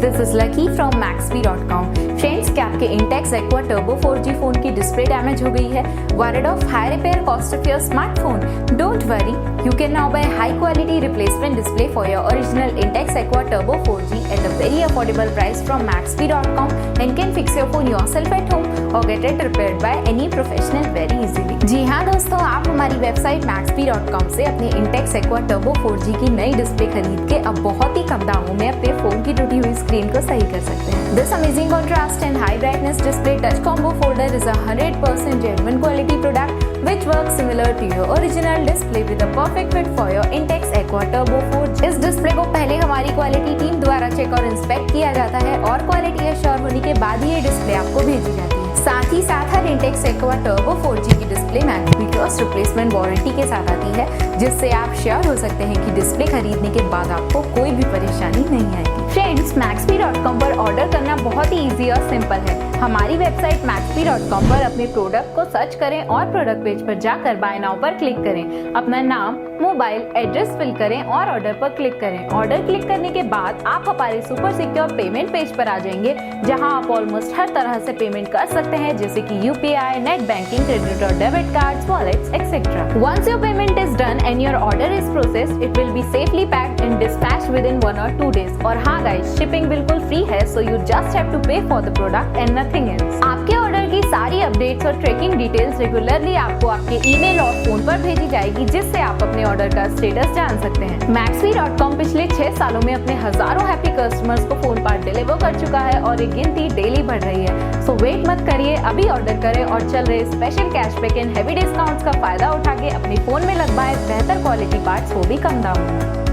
this is Lucky from Maxbhi.com. Friends, क्या आपके Intex Aqua Turbo 4G phone की display damage हो गई है? Worried of high repair cost of your smartphone? Don't worry, you can now buy high quality replacement display for your original Intex Aqua Turbo 4G at a very affordable price from Maxbhi.com and can fix your phone yourself at home or get it repaired by any professional very easily. जी हाँ दोस्तों, आप हमारी website Maxbhi.com से अपने Intex Aqua Turbo 4G की नई display खरीद के अब बहुत ही कम दामों में अपने फोन की टूटी हुई स्क्रीन को सही कर सकते हैं। This amazing contrast and high brightness display touch ComboFolder is a 100% genuine quality product which works similar to your original display with a perfect fit for your Intex Aqua Turbo 4G। इस display को पहले हमारी quality team द्वारा check और inspect किया जाता है और क्वालिटी एश्योर होने के बाद ही ये डिस्प्ले आपको भेजी जाती है। साथ ही साथ हर Intex Aqua Turbo 4G की display Maxbhi cross replacement warranty के साथ आती है, जिससे आप श्योर हो सकते हैं कि डिस्प्ले खरीदने के बाद आपको कोई भी परेशानी नहीं आएगी। फ्रेंड्स, Maxbhi.com पर ऑर्डर करना बहुत ही इजी और सिंपल है। हमारी वेबसाइट Maxbhi.com पर अपने प्रोडक्ट को सर्च करें और प्रोडक्ट पेज पर जाकर बाय नाउ पर क्लिक करें। अपना नाम, मोबाइल एड्रेस फिल करें और ऑर्डर पर क्लिक करें। ऑर्डर क्लिक करने के बाद आप हमारे सुपर सिक्योर पेमेंट पेज पर आ जाएंगे, जहां आप ऑलमोस्ट हर तरह से पेमेंट कर सकते हैं, जैसे कि यूपीआई, नेट बैंकिंग, क्रेडिट और debit cards, wallets etcetera. Once your payment is done and your order is processed, it will be safely packed and dispatched within 1 or 2 days। और हाँ गाइस, शिपिंग बिल्कुल free है, so you just have to pay for the product and nothing else. आपके order की सारी updates और tracking details regularly आपको आपके ईमेल और फोन पर भेजी जाएगी, जिससे आप अपने ऑर्डर का स्टेटस जान सकते हैं। Maxbhi.com पिछले 6 सालों में अपने हजारों हैप्पी कस्टमर्स को फोन पार्ट डिलीवर कर चुका है और ये गिनती डेली बढ़ रही है। सो वेट मत करिए, अभी ऑर्डर करें और चल रहे special cashback and heavy discounts का फायदा उठा के अपने फोन में लगवाएं बेहतर क्वालिटी पार्ट्स, वो भी कम दामों में।